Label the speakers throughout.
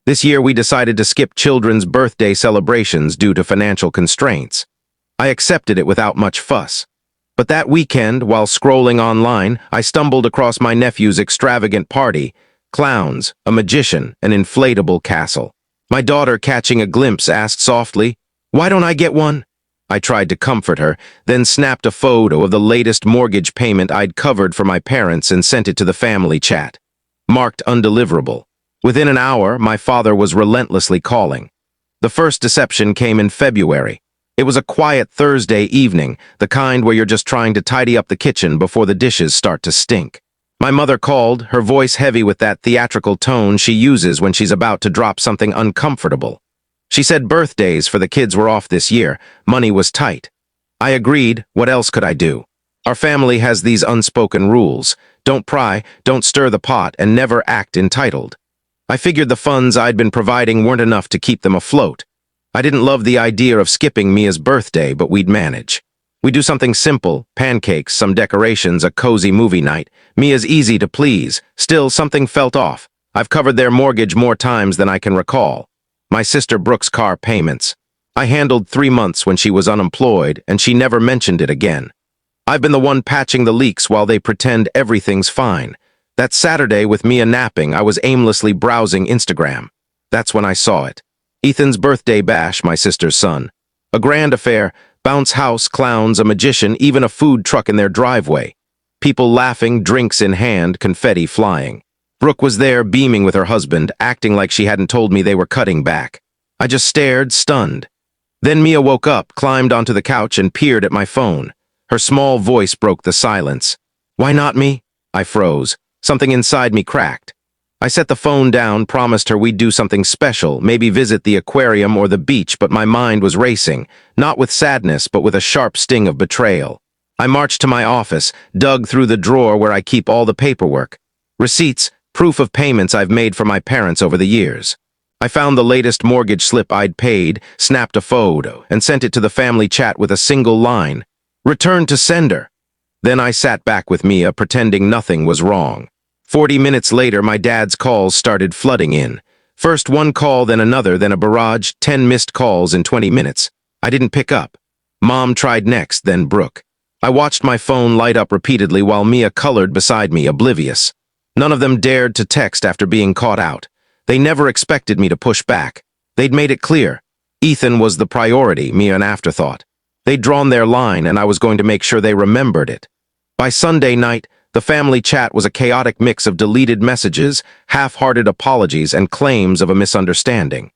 Speaker 1: This year we decided to skip children's birthday celebrations due to financial constraints. I accepted it without much fuss. But that weekend, while scrolling online, I stumbled across my nephew's extravagant party: clowns, a magician, an inflatable castle. My daughter, catching a glimpse, asked softly, "Why don't I get one?" I tried to comfort her, then snapped a photo of the latest mortgage payment I'd covered for my parents and sent it to the family chat. Marked undeliverable. Within an hour, my father was relentlessly calling. The first deception came in February. It was a quiet Thursday evening, the kind where you're just trying to tidy up the kitchen before the dishes start to stink. My mother called, her voice heavy with that theatrical tone she uses when she's about to drop something uncomfortable. She said birthdays for the kids were off this year, money was tight. I agreed, what else could I do? Our family has these unspoken rules: don't pry, don't stir the pot, and never act entitled. I figured the funds I'd been providing weren't enough to keep them afloat. I didn't love the idea of skipping Mia's birthday, but we'd manage. We do something simple: pancakes, some decorations, a cozy movie night. Mia's easy to please. Still, something felt off. I've covered their mortgage more times than I can recall. My sister Brooke's car payments. I handled 3 months when she was unemployed, and she never mentioned it again. I've been the one patching the leaks while they pretend everything's fine. That Saturday, with Mia napping, I was aimlessly browsing Instagram. That's when I saw it. Ethan's birthday bash, my sister's son. A grand affair: bounce house, clowns, a magician, even a food truck in their driveway. People laughing, drinks in hand, confetti flying. Brooke was there, beaming with her husband, acting like she hadn't told me they were cutting back. I just stared, stunned. Then Mia woke up, climbed onto the couch, and peered at my phone. Her small voice broke the silence. "Why not me?" I froze. Something inside me cracked. I set the phone down, promised her we'd do something special, maybe visit the aquarium or the beach, but my mind was racing, not with sadness, but with a sharp sting of betrayal. I marched to my office, dug through the drawer where I keep all the paperwork. Receipts, proof of payments I've made for my parents over the years. I found the latest mortgage slip I'd paid, snapped a photo, and sent it to the family chat with a single line: "Return to sender." Then I sat back with Mia, pretending nothing was wrong. 40 minutes later, my dad's calls started flooding in. First one call, then another, then a barrage, 10 missed calls in 20 minutes. I didn't pick up. Mom tried next, then Brooke. I watched my phone light up repeatedly while Mia colored beside me, oblivious. None of them dared to text after being caught out. They never expected me to push back. They'd made it clear. Ethan was the priority, Mia an afterthought. They'd drawn their line, and I was going to make sure they remembered it. By Sunday night, the family chat was a chaotic mix of deleted messages, half-hearted apologies, and claims of a misunderstanding.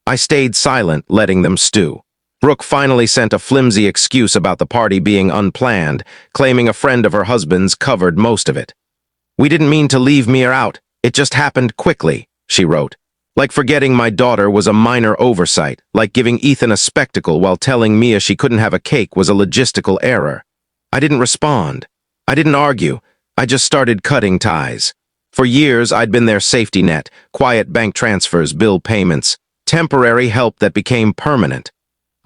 Speaker 1: I stayed silent, letting them stew. Brooke finally sent a flimsy excuse about the party being unplanned, claiming a friend of her husband's covered most of it. "We didn't mean to leave Mia out. It just happened quickly," she wrote. Like forgetting my daughter was a minor oversight, like giving Ethan a spectacle while telling Mia she couldn't have a cake was a logistical error. I didn't respond. I didn't argue. I just started cutting ties. For years, I'd been their safety net: quiet bank transfers, bill payments, temporary help that became permanent.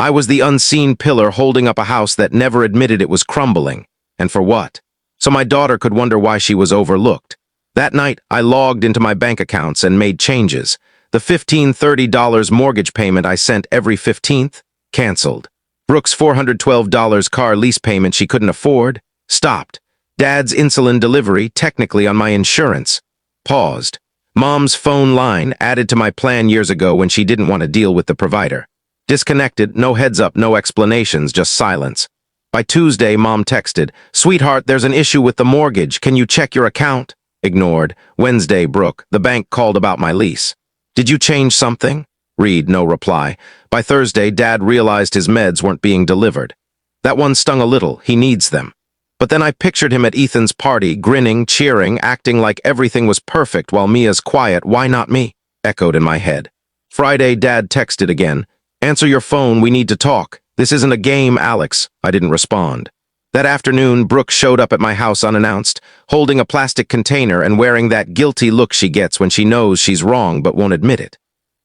Speaker 1: I was the unseen pillar holding up a house that never admitted it was crumbling. And for what? So my daughter could wonder why she was overlooked. That night, I logged into my bank accounts and made changes. The $15-30 mortgage payment I sent every 15th, canceled. Brooke's $412 car lease payment she couldn't afford, stopped. Dad's insulin delivery, technically on my insurance, paused. Mom's phone line, added to my plan years ago when she didn't want to deal with the provider. Disconnected, no heads up, no explanations, just silence. By Tuesday, Mom texted, "Sweetheart, there's an issue with the mortgage. Can you check your account?" Ignored. Wednesday, Brooke, "The bank called about my lease." "Did you change something?" Read, no reply. By Thursday, Dad realized his meds weren't being delivered. That one stung a little. He needs them. But then I pictured him at Ethan's party, grinning, cheering, acting like everything was perfect while Mia's quiet, "Why not me?" echoed in my head. Friday, Dad texted again, "Answer your phone, we need to talk. This isn't a game, Alex." I didn't respond. That afternoon, Brooke showed up at my house unannounced, holding a plastic container and wearing that guilty look she gets when she knows she's wrong but won't admit it.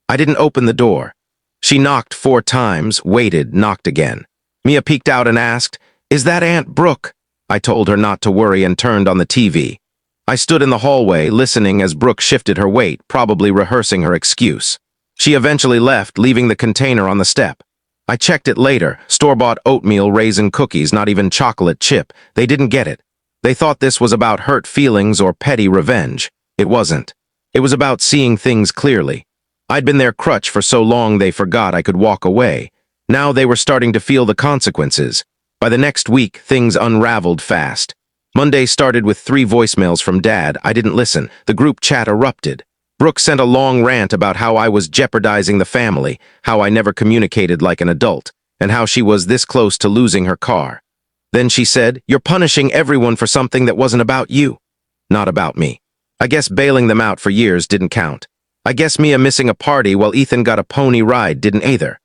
Speaker 1: I didn't open the door. She knocked 4 times, waited, knocked again. Mia peeked out and asked, "Is that Aunt Brooke?" I told her not to worry and turned on the TV. I stood in the hallway, listening as Brooke shifted her weight, probably rehearsing her excuse. She eventually left, leaving the container on the step. I checked it later, store-bought oatmeal raisin cookies, not even chocolate chip. They didn't get it. They thought this was about hurt feelings or petty revenge. It wasn't. It was about seeing things clearly. I'd been their crutch for so long they forgot I could walk away. Now they were starting to feel the consequences. By the next week, things unraveled fast. Monday started with 3 voicemails from Dad. I didn't listen. The group chat erupted. Brooke sent a long rant about how I was jeopardizing the family, how I never communicated like an adult, and how she was this close to losing her car. Then she said, "You're punishing everyone for something that wasn't about you." Not about me. I guess bailing them out for years didn't count. I guess Mia missing a party while Ethan got a pony ride didn't either.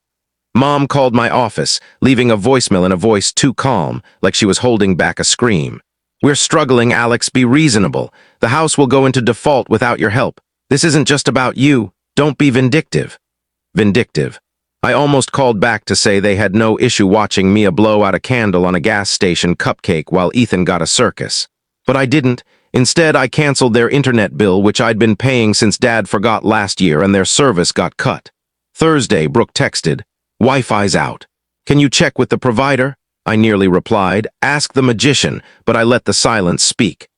Speaker 1: Mom called my office, leaving a voicemail in a voice too calm, like she was holding back a scream. "We're struggling, Alex. Be reasonable. The house will go into default without your help. This isn't just about you. Don't be vindictive." Vindictive. I almost called back to say they had no issue watching Mia blow out a candle on a gas station cupcake while Ethan got a circus. But I didn't. Instead, I canceled their internet bill, which I'd been paying since Dad forgot last year, and their service got cut. Thursday, Brooke texted, "Wi-Fi's out. Can you check with the provider?" I nearly replied, "Ask the magician," but I let the silence speak.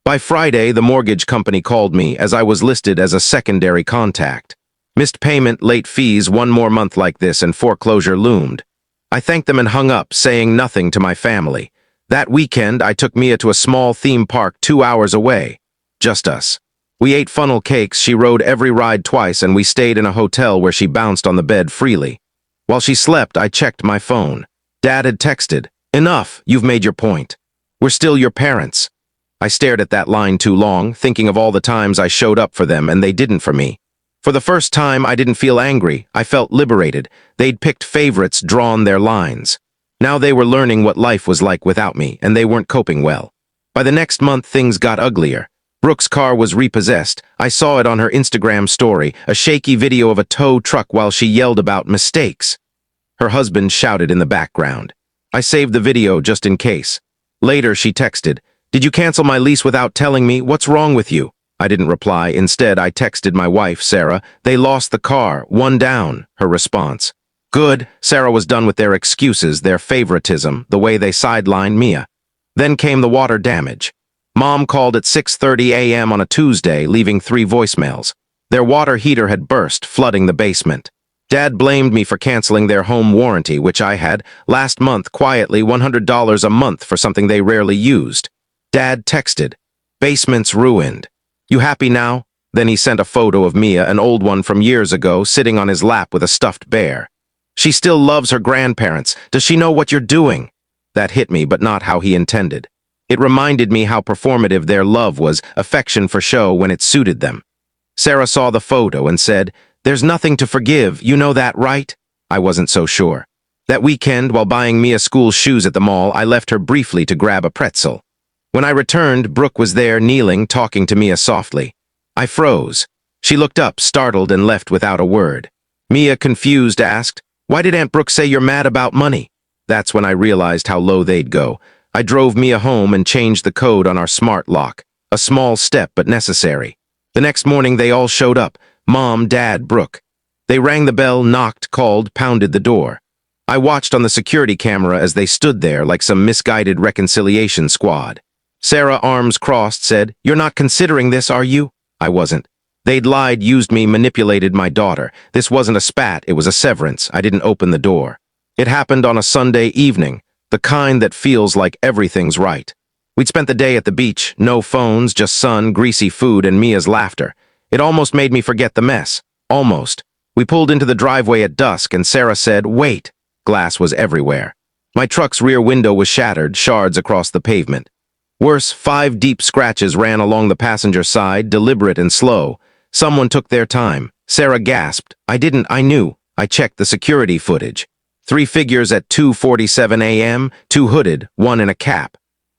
Speaker 1: By Friday, the mortgage company called me as I was listed as a secondary contact. Missed payment, late fees, one more month like this, and foreclosure loomed. I thanked them and hung up, saying nothing to my family. That weekend, I took Mia to a small theme park 2 hours away. Just us. We ate funnel cakes, she rode every ride twice, and we stayed in a hotel where she bounced on the bed freely. While she slept, I checked my phone. Dad had texted, "Enough, you've made your point. We're still your parents." I stared at that line too long, thinking of all the times I showed up for them and they didn't for me. For the first time, I didn't feel angry. I felt liberated. They'd picked favorites, drawn their lines. Now they were learning what life was like without me, and they weren't coping well. By the next month, things got uglier. Brooke's car was repossessed. I saw it on her Instagram story, a shaky video of a tow truck while she yelled about mistakes. Her husband shouted in the background. I saved the video just in case. Later, she texted, "Did you cancel my lease without telling me? What's wrong with you?" I didn't reply. Instead, I texted my wife, Sarah. "They lost the car, one down," her response. Good. Sarah was done with their excuses, their favoritism, the way they sidelined Mia. Then came the water damage. Mom called at 6:30 a.m. on a Tuesday, leaving 3 voicemails. Their water heater had burst, flooding the basement. Dad blamed me for canceling their home warranty, which I had, last month, quietly $100 a month for something they rarely used. Dad texted, "Basement's ruined. You happy now?" Then he sent a photo of Mia, an old one from years ago, sitting on his lap with a stuffed bear. "She still loves her grandparents. Does she know what you're doing?" That hit me, but not how he intended. It reminded me how performative their love was, affection for show when it suited them. Sarah saw the photo and said, "There's nothing to forgive, you know that, right?" I wasn't so sure. That weekend, while buying Mia school shoes at the mall, I left her briefly to grab a pretzel. When I returned, Brooke was there, kneeling, talking to Mia softly. I froze. She looked up, startled, and left without a word. Mia, confused, asked, "Why did Aunt Brooke say you're mad about money?" That's when I realized how low they'd go. I drove Mia home and changed the code on our smart lock. A small step, but necessary. The next morning, they all showed up. Mom, Dad, Brooke. They rang the bell, knocked, called, pounded the door. I watched on the security camera as they stood there like some misguided reconciliation squad. Sarah, arms crossed, said, "You're not considering this, are you?" I wasn't. They'd lied, used me, manipulated my daughter. This wasn't a spat, it was a severance. I didn't open the door. It happened on a Sunday evening, the kind that feels like everything's right. We'd spent the day at the beach, no phones, just sun, greasy food, and Mia's laughter. It almost made me forget the mess. Almost. We pulled into the driveway at dusk, and Sarah said, "Wait." Glass was everywhere. My truck's rear window was shattered, shards across the pavement. Worse, 5 deep scratches ran along the passenger side, deliberate and slow. Someone took their time. Sarah gasped. I knew. I checked the security footage. 3 figures at 2:47 a.m., 2 hooded, 1 in a cap.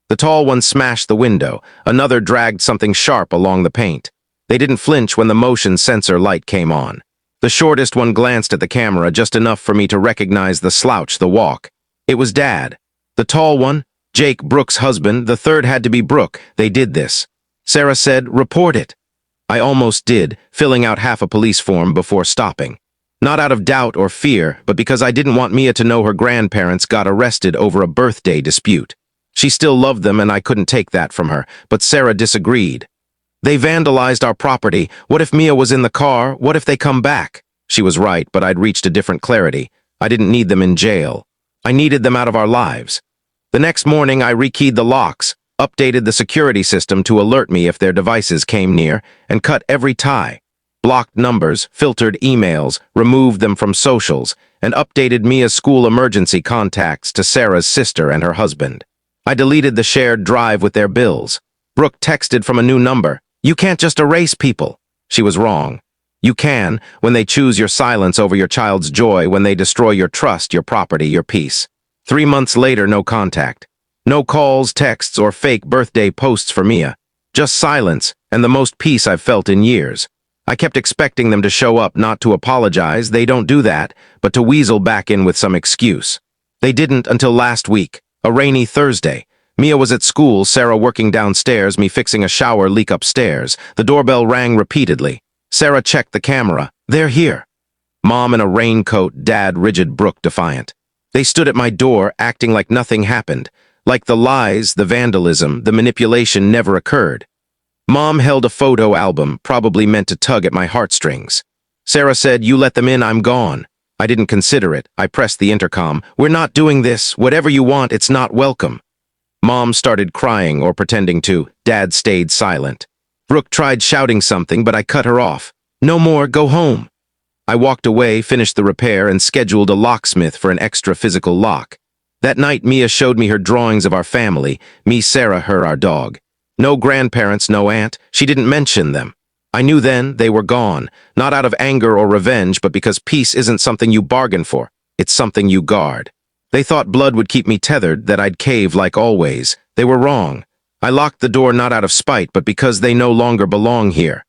Speaker 1: The tall one smashed the window. Another dragged something sharp along the paint. They didn't flinch when the motion sensor light came on. The shortest one glanced at the camera, just enough for me to recognize the slouch, the walk. It was Dad. The tall one, Jake, Brooke's husband, the third had to be Brooke. They did this. Sarah said, "Report it." I almost did, filling out half a police form before stopping. Not out of doubt or fear, but because I didn't want Mia to know her grandparents got arrested over a birthday dispute. She still loved them and I couldn't take that from her, but Sarah disagreed. "They vandalized our property. What if Mia was in the car? What if they come back?" She was right, but I'd reached a different clarity. I didn't need them in jail. I needed them out of our lives. The next morning, I rekeyed the locks, updated the security system to alert me if their devices came near, and cut every tie. Blocked numbers, filtered emails, removed them from socials, and updated Mia's school emergency contacts to Sarah's sister and her husband. I deleted the shared drive with their bills. Brooke texted from a new number. "You can't just erase people." She was wrong. You can, when they choose your silence over your child's joy, when they destroy your trust, your property, your peace. 3 months later, no contact. No calls, texts, or fake birthday posts for Mia. Just silence, and the most peace I've felt in years. I kept expecting them to show up, not to apologize, they don't do that, but to weasel back in with some excuse. They didn't until last week, a rainy Thursday. Mia was at school, Sarah working downstairs, me fixing a shower leak upstairs. The doorbell rang repeatedly. Sarah checked the camera. "They're here." Mom in a raincoat, Dad rigid, Brooke defiant. They stood at my door, acting like nothing happened. Like the lies, the vandalism, the manipulation never occurred. Mom held a photo album, probably meant to tug at my heartstrings. Sarah said, "You let them in, I'm gone." I didn't consider it. I pressed the intercom. "We're not doing this. Whatever you want, it's not welcome." Mom started crying or pretending to. Dad stayed silent. Brooke tried shouting something, but I cut her off. "No more, go home." I walked away, finished the repair, and scheduled a locksmith for an extra physical lock. That night, Mia showed me her drawings of our family, me, Sarah, her, our dog. No grandparents, no aunt. She didn't mention them. I knew then they were gone, not out of anger or revenge, but because peace isn't something you bargain for. It's something you guard. They thought blood would keep me tethered, that I'd cave like always. They were wrong. I locked the door not out of spite, but because they no longer belong here.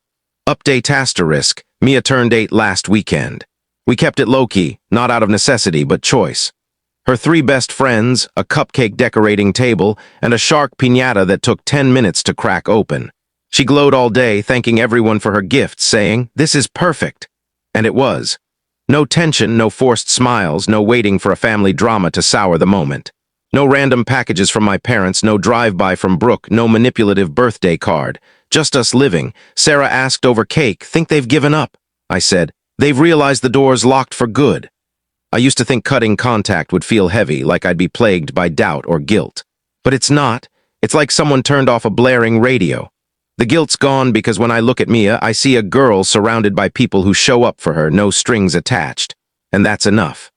Speaker 1: Update asterisk. Mia turned 8 last weekend. We kept it low-key, not out of necessity, but choice. Her 3 best friends, a cupcake decorating table, and a shark piñata that took 10 minutes to crack open. She glowed all day, thanking everyone for her gifts, saying, "This is perfect." And it was. No tension, no forced smiles, no waiting for a family drama to sour the moment. No random packages from my parents, no drive-by from Brooke, no manipulative birthday card. Just us living. Sarah asked over cake, "Think they've given up?" I said, "They've realized the door's locked for good." I used to think cutting contact would feel heavy, like I'd be plagued by doubt or guilt. But it's not. It's like someone turned off a blaring radio. The guilt's gone because when I look at Mia, I see a girl surrounded by people who show up for her, no strings attached. And that's enough.